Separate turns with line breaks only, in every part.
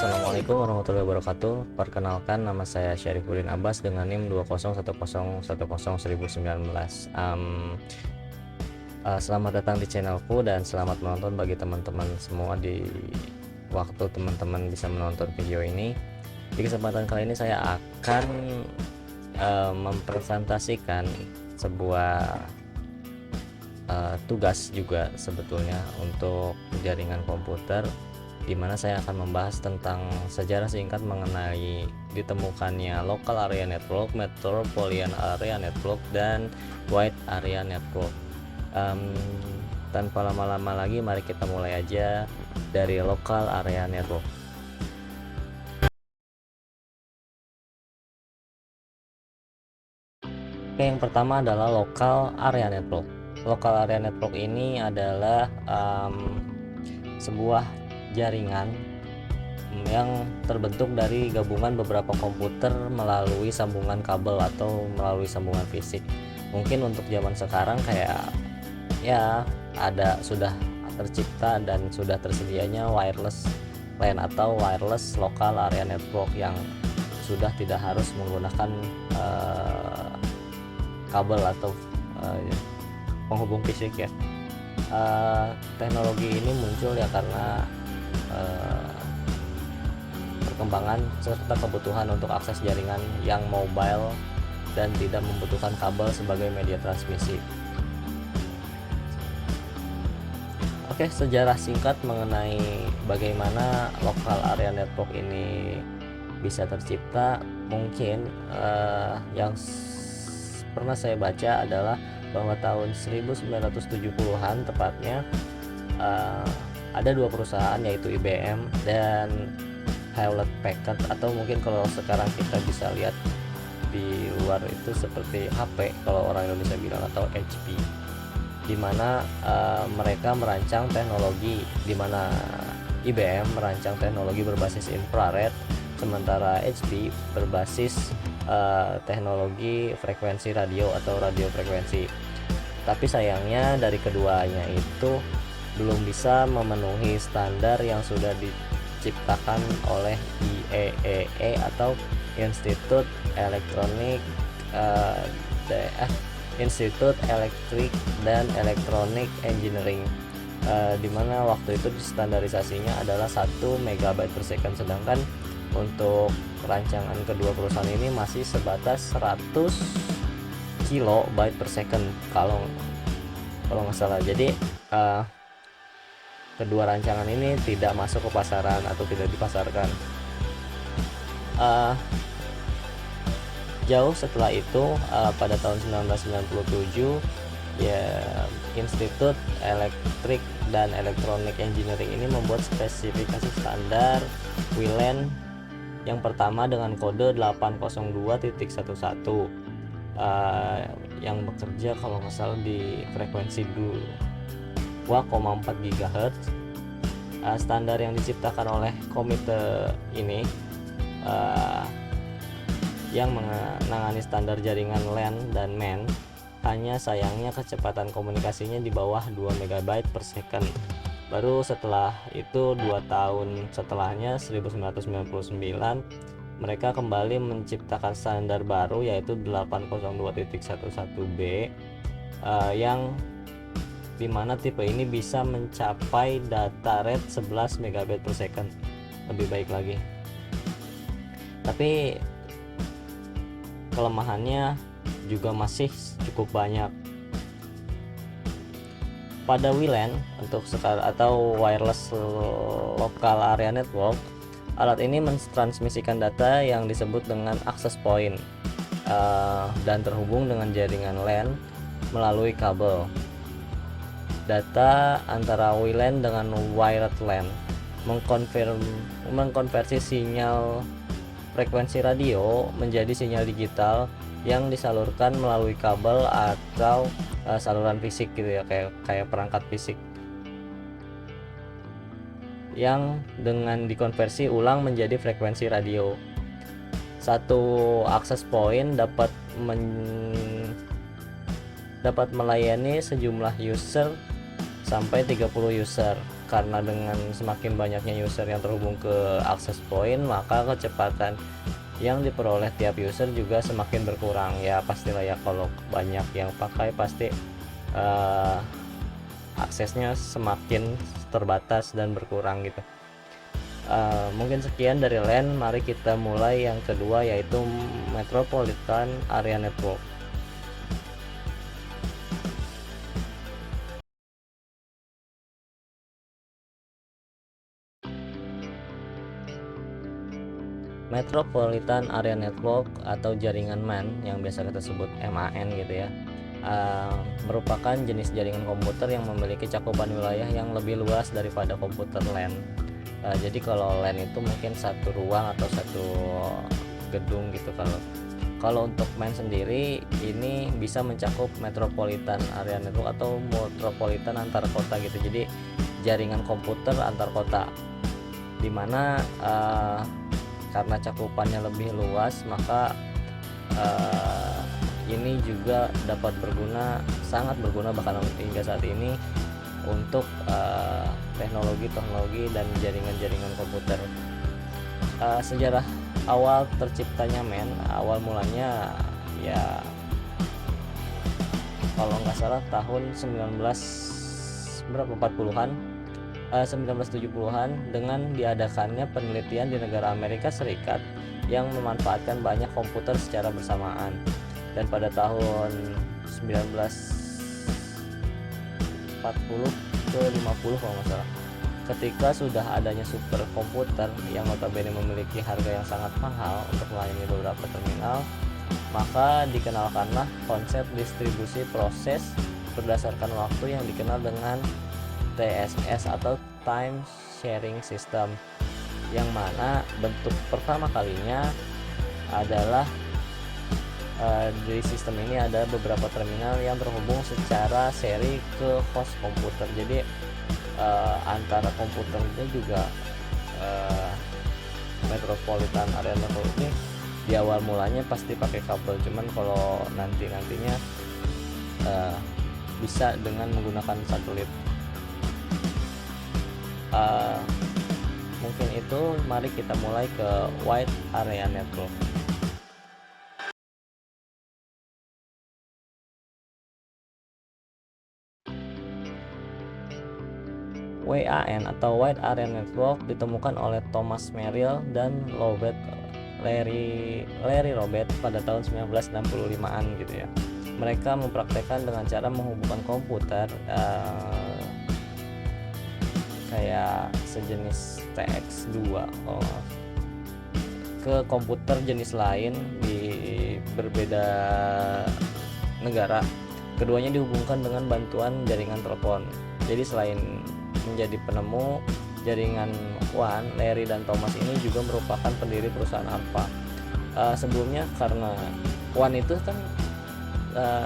Assalamualaikum warahmatullahi wabarakatuh. Perkenalkan, nama saya Syarifuddin Abbas dengan NIM 201011019. Selamat datang di channelku dan selamat menonton bagi teman-teman semua di waktu teman-teman bisa menonton video ini. Di kesempatan kali ini saya akan mempresentasikan sebuah tugas juga sebetulnya untuk jaringan komputer, di mana saya akan membahas tentang sejarah singkat mengenai ditemukannya local area network, metropolitan area network, dan wide area network. Tanpa lama-lama lagi, mari kita mulai aja dari local area network. Oke, yang pertama adalah local area network. Local area network ini adalah sebuah jaringan yang terbentuk dari gabungan beberapa komputer melalui sambungan kabel atau melalui sambungan fisik. Mungkin untuk zaman sekarang kayak ya sudah tercipta dan sudah tersedianya wireless LAN atau wireless local area network yang sudah tidak harus menggunakan kabel atau penghubung fisik ya. Teknologi ini muncul ya karena perkembangan serta kebutuhan untuk akses jaringan yang mobile dan tidak membutuhkan kabel sebagai media transmisi. Oke, sejarah singkat mengenai bagaimana local area network ini bisa tercipta. Mungkin yang pernah saya baca adalah bahwa tahun 1970-an tepatnya ada dua perusahaan, yaitu IBM dan Hewlett Packard, atau mungkin kalau sekarang kita bisa lihat di luar itu seperti HP kalau orang Indonesia bilang, atau HP, dimana mereka merancang teknologi, dimana IBM merancang teknologi berbasis infrared, sementara HP berbasis teknologi frekuensi radio atau radio frekuensi. Tapi sayangnya dari keduanya itu belum bisa memenuhi standar yang sudah diciptakan oleh IEEE atau Institute Institute Electric dan Electronic Engineering, di mana waktu itu standarisasinya adalah 1 MB per second, sedangkan untuk rancangan kedua perusahaan ini masih sebatas 100 KB per second kalau nggak salah. Jadi kedua rancangan ini tidak masuk ke pasaran atau tidak dipasarkan. Jauh setelah itu, pada tahun 1997 ya, Institute Electric dan Electronic Engineering ini membuat spesifikasi standar WLAN yang pertama dengan kode 802.11 yang bekerja kalau nggak salah di frekuensi 2,4 GHz. Standar yang diciptakan oleh komite ini yang menangani standar jaringan LAN dan MAN, hanya sayangnya kecepatan komunikasinya di bawah 2 MB per second. Baru setelah itu 2 tahun setelahnya, 1999, mereka kembali menciptakan standar baru, yaitu 802.11b, yang dimana tipe ini bisa mencapai data rate 11 MB per second, lebih baik lagi. Tapi kelemahannya juga masih cukup banyak. Pada WLAN untuk sekarang atau wireless local area network, alat ini mentransmisikan data yang disebut dengan access point dan terhubung dengan jaringan LAN melalui kabel. Data antara WLAN dengan wired LAN mengkonversi sinyal frekuensi radio menjadi sinyal digital yang disalurkan melalui kabel atau saluran fisik gitu ya, kayak perangkat fisik yang dengan dikonversi ulang menjadi frekuensi radio. Satu access point dapat melayani sejumlah user sampai 30 user. karena dengan semakin banyaknya user yang terhubung ke akses point, maka kecepatan yang diperoleh tiap user juga semakin berkurang. Ya pastilah ya, kalau banyak yang pakai pasti aksesnya semakin terbatas dan berkurang gitu. Mungkin sekian dari LAN. Mari kita mulai yang kedua, yaitu Metropolitan Area Network. Metropolitan Area Network atau jaringan MAN yang biasa kita sebut MAN gitu ya, merupakan jenis jaringan komputer yang memiliki cakupan wilayah yang lebih luas daripada komputer LAN. Jadi kalau LAN itu mungkin satu ruang atau satu gedung gitu. Kalau untuk MAN sendiri ini bisa mencakup metropolitan area network atau metropolitan antar kota gitu. Jadi jaringan komputer antar kota, dimana karena cakupannya lebih luas, maka ini juga dapat sangat berguna bahkan hingga saat ini untuk teknologi dan jaringan komputer. Sejarah awal terciptanya MAN, awal mulanya ya kalau nggak salah tahun 1970-an dengan diadakannya penelitian di negara Amerika Serikat yang memanfaatkan banyak komputer secara bersamaan. Dan pada tahun 1940 ke 50 kalau nggak salah, ketika sudah adanya superkomputer yang notabene memiliki harga yang sangat mahal untuk melayani beberapa terminal, maka dikenalkanlah konsep distribusi proses berdasarkan waktu yang dikenal dengan TSS atau Time Sharing System, yang mana bentuk pertama kalinya adalah di sistem ini ada beberapa terminal yang terhubung secara seri ke host komputer. Jadi antara komputernya juga Metropolitan Area Network ini di awal mulanya pasti pakai kabel, cuman kalau nantinya bisa dengan menggunakan satelit. Mungkin itu, mari kita mulai ke Wide Area Network. WAN atau Wide Area Network ditemukan oleh Thomas Merrill dan Larry Robert pada tahun 1965-an gitu ya. Mereka mempraktekkan dengan cara menghubungkan komputer kayak sejenis TX2 ke komputer jenis lain di berbeda negara. Keduanya dihubungkan dengan bantuan jaringan telepon. Jadi selain menjadi penemu jaringan WAN, Larry dan Thomas ini juga merupakan pendiri perusahaan ARPA. Sebelumnya, karena WAN itu kan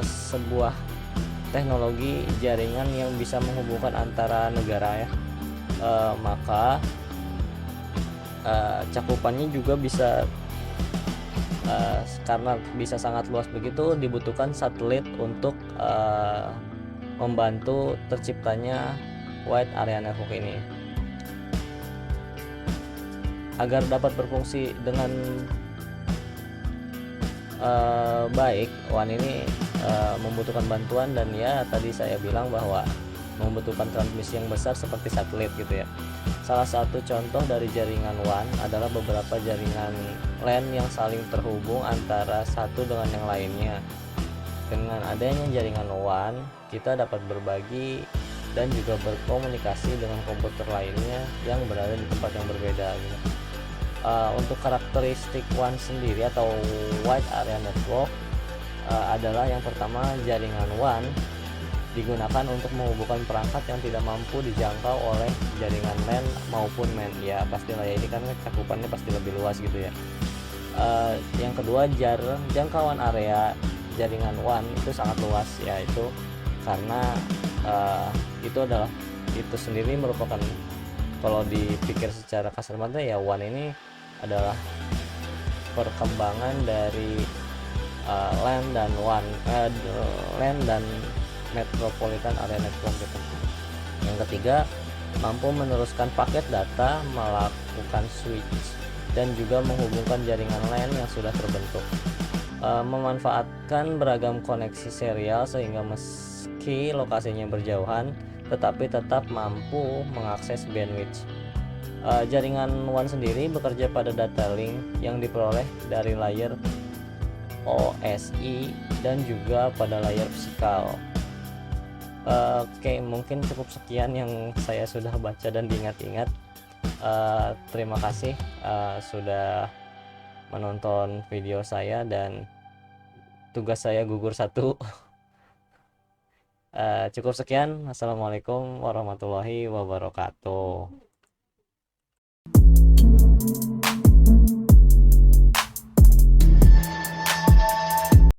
sebuah teknologi jaringan yang bisa menghubungkan antara negara ya, maka cakupannya juga bisa karena bisa sangat luas begitu, dibutuhkan satelit untuk membantu terciptanya Wide Area Network ini. Agar dapat berfungsi dengan baik, WAN ini membutuhkan bantuan, dan ya tadi saya bilang bahwa membutuhkan transmisi yang besar seperti satelit gitu ya. Salah satu contoh dari jaringan WAN adalah beberapa jaringan LAN yang saling terhubung antara satu dengan yang lainnya. Dengan adanya jaringan WAN, kita dapat berbagi dan juga berkomunikasi dengan komputer lainnya yang berada di tempat yang berbeda gitu. Untuk karakteristik WAN sendiri atau Wide Area Network adalah yang pertama, jaringan WAN digunakan untuk menghubungkan perangkat yang tidak mampu dijangkau oleh jaringan LAN maupun MAN. Ya pastilah ya, ini kan cakupannya pasti lebih luas gitu ya. Yang kedua, jangkauan area jaringan WAN itu sangat luas, yaitu karena itu sendiri merupakan, kalau dipikir secara kasar mata ya, WAN ini adalah perkembangan dari LAN dan Metropolitan Area Network gitu. Yang ketiga, mampu meneruskan paket data, melakukan switch, dan juga menghubungkan jaringan LAN yang sudah terbentuk. Memanfaatkan beragam koneksi serial sehingga meski lokasinya berjauhan, tetapi tetap mampu mengakses bandwidth. Jaringan WAN sendiri bekerja pada data link yang diperoleh dari layer OSI dan juga pada layar fisikal. Oke, mungkin cukup sekian yang saya sudah baca dan diingat-ingat. Terima kasih sudah menonton video saya dan tugas saya gugur satu. Cukup sekian. Assalamualaikum warahmatullahi wabarakatuh.